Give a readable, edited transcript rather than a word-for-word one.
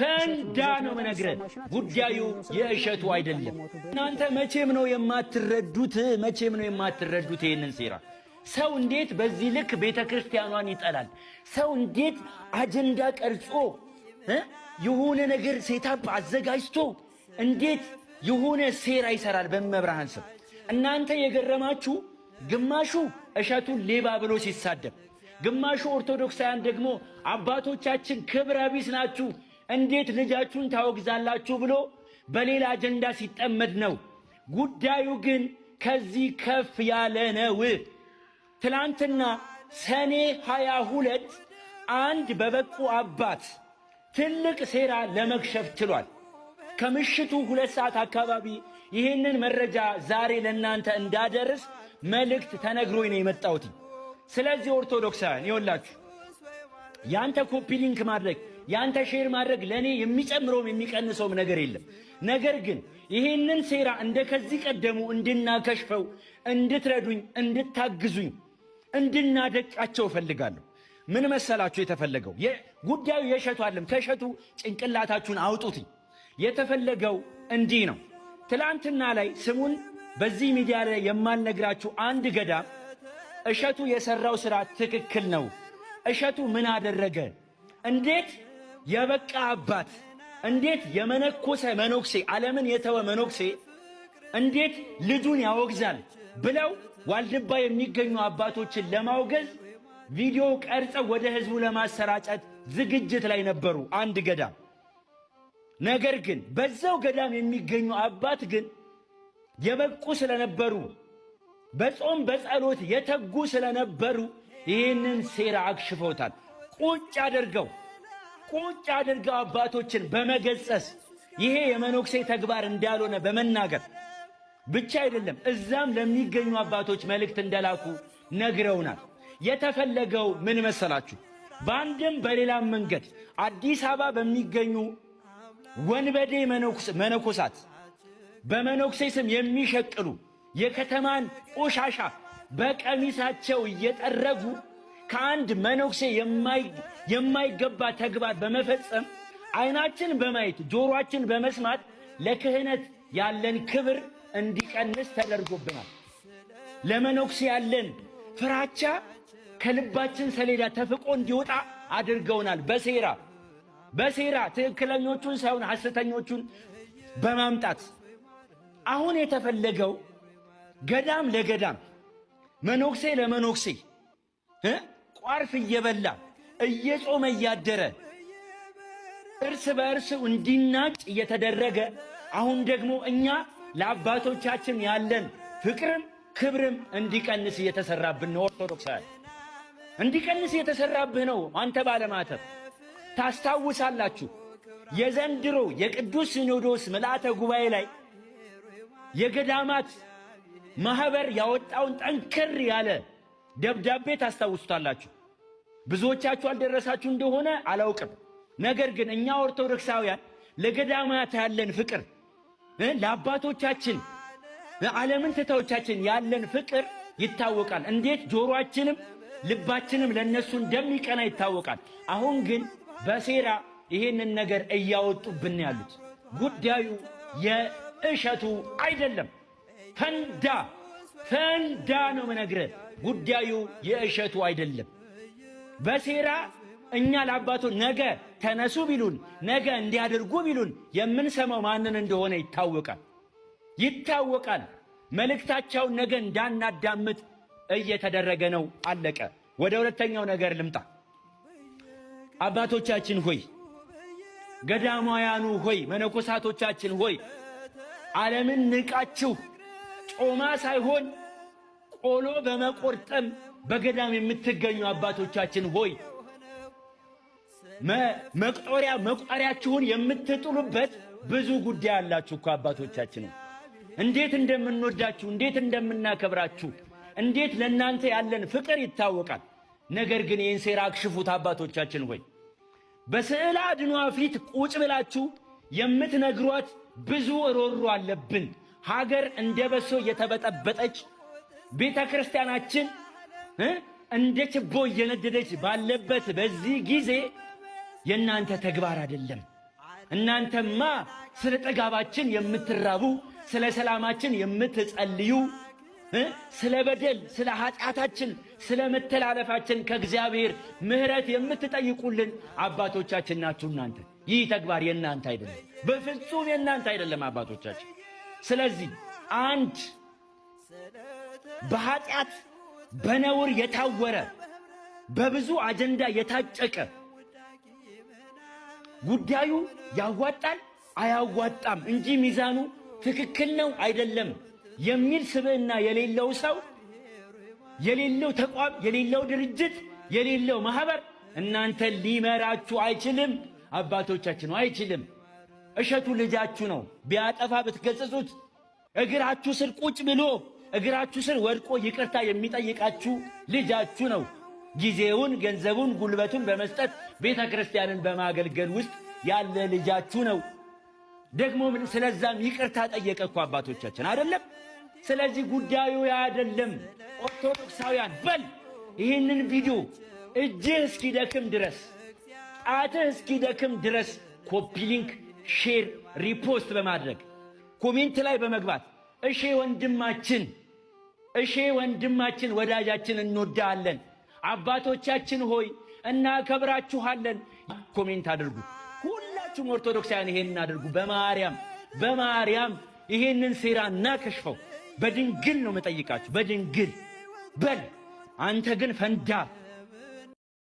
ፈንዳ ነው መነግረህ። ጉዳዩ የእሸቱ አይደለም። እናንተ መቼም ነው የማትረዱት፣ መቼም ነው የማትረዱት ይህንን ሴራ። ሰው እንዴት በዚህ ልክ ቤተ ክርስቲያኗን ይጠላል? ሰው እንዴት አጀንዳ ቀርጾ የሆነ ነገር ሴታፕ አዘጋጅቶ እንዴት የሆነ ሴራ ይሰራል በመብርሃን ስም? እናንተ የገረማችሁ ግማሹ እሸቱን ሌባ ብሎ ሲሳደብ፣ ግማሹ ኦርቶዶክሳውያን ደግሞ አባቶቻችን ክብረ ቢስ ናችሁ፣ እንዴት ልጃችሁን ታወግዛላችሁ ብሎ በሌላ አጀንዳ ሲጠመድ ነው። ጉዳዩ ግን ከዚህ ከፍ ያለ ነው። ትላንትና ሰኔ 22 አንድ በበቁ አባት ትልቅ ሴራ ለመክሸፍ ችሏል። ከምሽቱ 2 ሰዓት አካባቢ ይህንን መረጃ ዛሬ ለእናንተ እንዳደርስ መልእክት ተነግሮኝ ነው የመጣሁት። ስለዚህ ኦርቶዶክሳውያን ይወላችሁ ያንተ ኮፒ ሊንክ ማድረግ ያንተ ሼር ማድረግ ለኔ የሚጨምረውም የሚቀንሰውም ነገር የለም። ነገር ግን ይህንን ሴራ እንደ ከዚህ ቀደሙ እንድናከሽፈው እንድትረዱኝ፣ እንድታግዙኝ፣ እንድናደቃቸው እፈልጋለሁ። ምን መሰላችሁ የተፈለገው? ጉዳዩ የእሸቱ አይደለም። ከእሸቱ ጭንቅላታችሁን አውጡትኝ። የተፈለገው እንዲህ ነው። ትላንትና ላይ ስሙን በዚህ ሚዲያ ላይ የማልነግራችሁ አንድ ገዳም እሸቱ የሰራው ሥራ ትክክል ነው። እሸቱ ምን አደረገ? እንዴት የበቃ አባት፣ እንዴት የመነኮሰ መነኩሴ፣ ዓለምን የተወ መነኩሴ እንዴት ልጁን ያወግዛል ብለው ዋልድባ የሚገኙ አባቶችን ለማውገዝ ቪዲዮ ቀርጸው ወደ ሕዝቡ ለማሰራጨት ዝግጅት ላይ ነበሩ አንድ ገዳም። ነገር ግን በዛው ገዳም የሚገኙ አባት ግን የበቁ ስለነበሩ በጾም በጸሎት የተጉ ስለነበሩ ይህንን ሴራ አክሽፈውታል። ቁጭ አድርገው አባቶችን በመገጸስ ይሄ የመነኩሴ ተግባር እንዳልሆነ በመናገር ብቻ አይደለም፣ እዛም ለሚገኙ አባቶች መልእክት እንደላኩ ነግረውናል። የተፈለገው ምን መሰላችሁ? በአንድም በሌላም መንገድ አዲስ አበባ በሚገኙ ወንበዴ መነኮሳት በመነኩሴ ስም የሚሸቅሉ የከተማን ቆሻሻ በቀሚሳቸው እየጠረጉ ከአንድ መነኩሴ የማይገባ ተግባር በመፈጸም ዓይናችን በማየት ጆሮአችን በመስማት ለክህነት ያለን ክብር እንዲቀንስ ተደርጎብናል። ለመነኩሴ ያለን ፍራቻ ከልባችን ሰሌዳ ተፍቆ እንዲወጣ አድርገውናል። በሴራ ትክክለኞቹን ሳይሆን ሐሰተኞቹን በማምጣት አሁን የተፈለገው ገዳም ለገዳም መነኩሴ ለመነኩሴ ቋርፍ እየበላ እየጾመ እያደረ እርስ በእርስ እንዲናጭ እየተደረገ አሁን ደግሞ እኛ ለአባቶቻችን ያለን ፍቅርም ክብርም እንዲቀንስ እየተሰራብን ነው። ኦርቶዶክሳውያን እንዲቀንስ እየተሰራብህ ነው። አንተ ባለማተብ ታስታውሳላችሁ፣ የዘንድሮ የቅዱስ ሲኖዶስ ምልአተ ጉባኤ ላይ የገዳማት ማህበር ያወጣውን ጠንከር ያለ ደብዳቤ ታስታውሱታላችሁ። ብዙዎቻችሁ አልደረሳችሁ እንደሆነ አላውቅም። ነገር ግን እኛ ኦርቶዶክሳውያን ለገዳማት ያለን ፍቅር፣ ለአባቶቻችን ዓለምን ትተዎቻችን ያለን ፍቅር ይታወቃል። እንዴት ጆሮአችንም ልባችንም ለነሱ እንደሚቀና ይታወቃል። አሁን ግን በሴራ ይሄንን ነገር እያወጡብን ያሉት ጉዳዩ የእሸቱ አይደለም። ፈንዳ ነው መነግረህ። ጉዳዩ የእሸቱ አይደለም። በሴራ እኛ ለአባቶ ነገ ተነሱ ቢሉን ነገ እንዲያደርጉ ቢሉን የምንሰማው ማንን እንደሆነ ይታወቃል። መልእክታቸውን ነገ እንዳናዳምጥ እየተደረገ ነው። አለቀ። ወደ ሁለተኛው ነገር ልምጣ። አባቶቻችን ሆይ፣ ገዳማውያኑ ሆይ፣ መነኮሳቶቻችን ሆይ ዓለምን ንቃችሁ ጮማ ሳይሆን ቆሎ በመቆርጠም በገዳም የምትገኙ አባቶቻችን ሆይ መቁጠሪያችሁን የምትጥሉበት ብዙ ጉዳይ አላችሁ እኮ አባቶቻችን። እንዴት እንደምንወዳችሁ፣ እንዴት እንደምናከብራችሁ፣ እንዴት ለእናንተ ያለን ፍቅር ይታወቃል። ነገር ግን ይህን ሴራ አክሽፉት አባቶቻችን ሆይ። በስዕል አድኗ ፊት ቁጭ ብላችሁ የምትነግሯት ብዙ ሮሮ አለብን። ሀገር እንደ በሶ እየተበጠበጠች ቤተ ክርስቲያናችን እንደ ችቦ እየነደደች ባለበት በዚህ ጊዜ የእናንተ ተግባር አይደለም። እናንተማ ስለ ጠጋባችን የምትራቡ፣ ስለ ሰላማችን የምትጸልዩ፣ ስለ በደል ስለ ኃጢአታችን ስለ መተላለፋችን ከእግዚአብሔር ምሕረት የምትጠይቁልን አባቶቻችን ናችሁ እናንተ። ይህ ተግባር የእናንተ አይደለም፣ በፍጹም የእናንተ አይደለም አባቶቻችን። ስለዚህ አንድ በኃጢአት በነውር የታወረ በብዙ አጀንዳ የታጨቀ ጉዳዩ ያዋጣል አያዋጣም እንጂ ሚዛኑ ትክክል ነው አይደለም የሚል ስብዕና የሌለው ሰው፣ የሌለው ተቋም፣ የሌለው ድርጅት፣ የሌለው ማህበር እናንተ ሊመራችሁ አይችልም። አባቶቻችን አይችልም። እሸቱ ልጃችሁ ነው። ቢያጠፋ ብትገጽጹት እግራችሁ ስር ቁጭ ብሎ እግራችሁ ስር ወድቆ ይቅርታ የሚጠይቃችሁ ልጃችሁ ነው። ጊዜውን፣ ገንዘቡን፣ ጉልበቱን በመስጠት ቤተ ክርስቲያንን በማገልገል ውስጥ ያለ ልጃችሁ ነው። ደግሞ ስለዛም ይቅርታ ጠየቀ እኮ አባቶቻችን አይደለም። ስለዚህ ጉዳዩ አይደለም። ኦርቶዶክሳውያን በል ይህንን ቪዲዮ እጅህ እስኪደክም ድረስ ጣትህ እስኪደክም ድረስ ኮፒ ሊንክ፣ ሼር፣ ሪፖስት በማድረግ ኮሜንት ላይ በመግባት እሺ ወንድማችን፣ እሺ ወንድማችን፣ ወዳጃችን እንወዳለን፣ አባቶቻችን ሆይ እናከብራችኋለን ኮሜንት አድርጉ። ሁላችሁም ኦርቶዶክሳውያን ይሄንን አድርጉ። በማርያም ይሄንን ሴራ እናከሽፈው። በድንግል ነው መጠይቃችሁ፣ በድንግል በል። አንተ ግን ፈንዳ